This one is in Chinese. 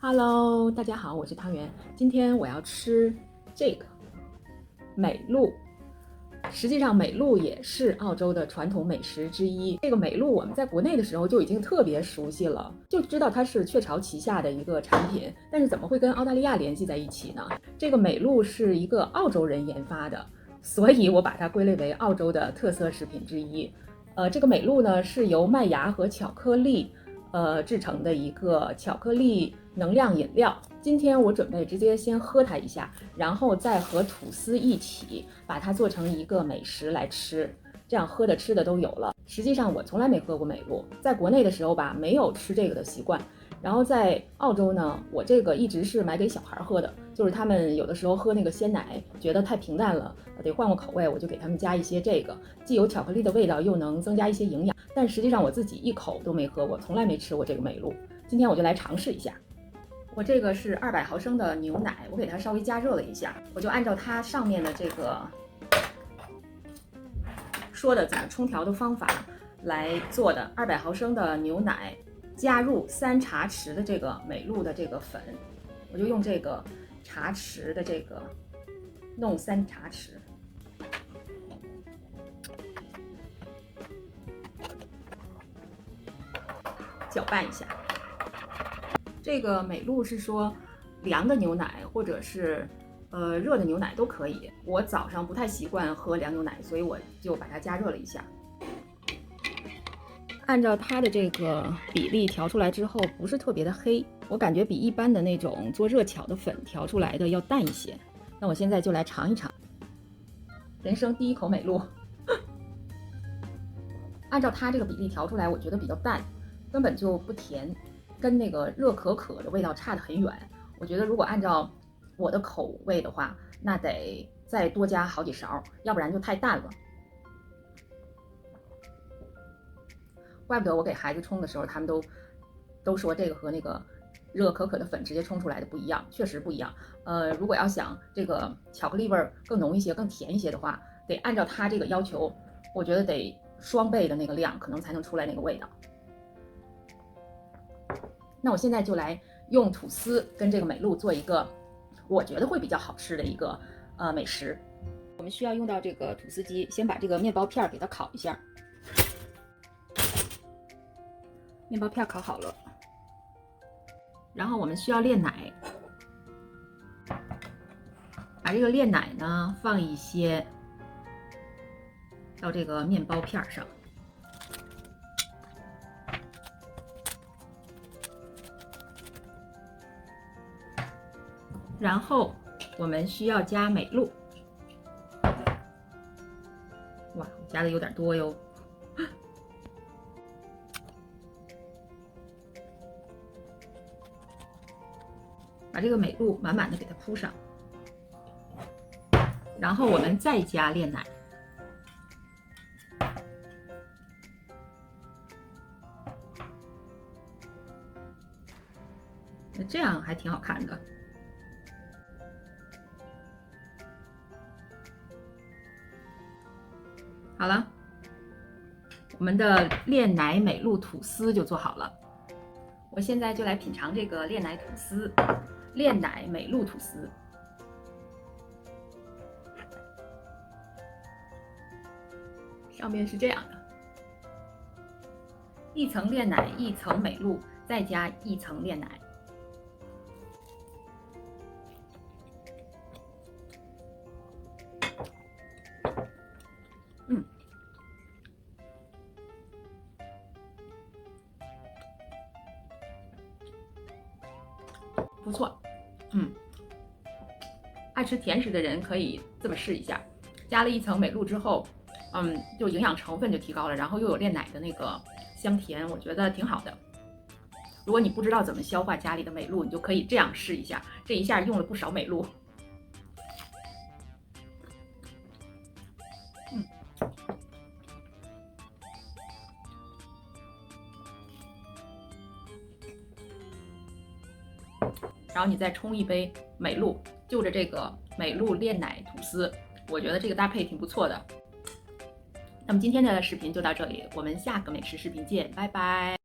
Hello，大家好，我是汤圆。今天我要吃这个美露。实际上，美露也是澳洲的传统美食之一。这个美露我们在国内的时候就已经特别熟悉了，就知道它是雀巢旗下的一个产品。但是怎么会跟澳大利亚联系在一起呢？这个美露是一个澳洲人研发的，所以我把它归类为澳洲的特色食品之一。这个美露呢是由麦芽和巧克力制成的一个巧克力能量饮料。今天我准备直接先喝它一下，然后再和吐司一起把它做成一个美食来吃，这样喝的吃的都有了。实际上我从来没喝过美露，在国内的时候吧没有吃这个的习惯，然后在澳洲呢，我这个一直是买给小孩喝的，就是他们有的时候喝那个鲜奶觉得太平淡了，得换个口味，我就给他们加一些这个，既有巧克力的味道，又能增加一些营养。但实际上我自己一口都没喝过，从来没吃过这个美露。今天我就来尝试一下。我这个是200毫升的牛奶，我给它稍微加热了一下，我就按照它上面的这个说的怎么冲调的方法来做的。200毫升的牛奶加入3茶匙的这个美露的这个粉，我就用这个茶匙的这个弄3茶匙。搅拌一下。这个美露是说凉的牛奶或者是热的牛奶都可以。我早上不太习惯喝凉牛奶，所以我就把它加热了一下。按照它的这个比例调出来之后，不是特别的黑，我感觉比一般的那种做热巧的粉调出来的要淡一些。那我现在就来尝一尝，人生第一口美露。按照它这个比例调出来，我觉得比较淡，根本就不甜，跟那个热可可的味道差得很远。我觉得如果按照我的口味的话，那得再多加好几勺，要不然就太淡了。怪不得我给孩子冲的时候，他们都说这个和那个热可可的粉直接冲出来的不一样，确实不一样。如果要想这个巧克力味更浓一些、更甜一些的话，得按照它这个要求，我觉得得双倍的那个量，可能才能出来那个味道。那我现在就来用吐司跟这个美露做一个我觉得会比较好吃的一个美食。我们需要用到这个吐司机，先把这个面包片给它烤一下。面包片烤好了，然后我们需要炼奶，把这个炼奶呢放一些到这个面包片上。然后我们需要加美露，哇，我加的有点多哟。把这个美露满满的给它铺上，然后我们再加炼奶。这样还挺好看的。好了，我们的炼奶美露吐司就做好了。我现在就来品尝这个炼奶吐司，炼奶美露吐司。上面是这样的，一层炼奶，一层美露，再加一层炼奶。不错，爱吃甜食的人可以这么试一下。加了一层美露之后，就营养成分就提高了，然后又有炼奶的那个香甜，我觉得挺好的。如果你不知道怎么消化家里的美露，你就可以这样试一下。这一下用了不少美露。然后你再冲一杯美露，就着这个美露炼奶吐司，我觉得这个搭配挺不错的。那么今天的视频就到这里，我们下个美食视频见，拜拜。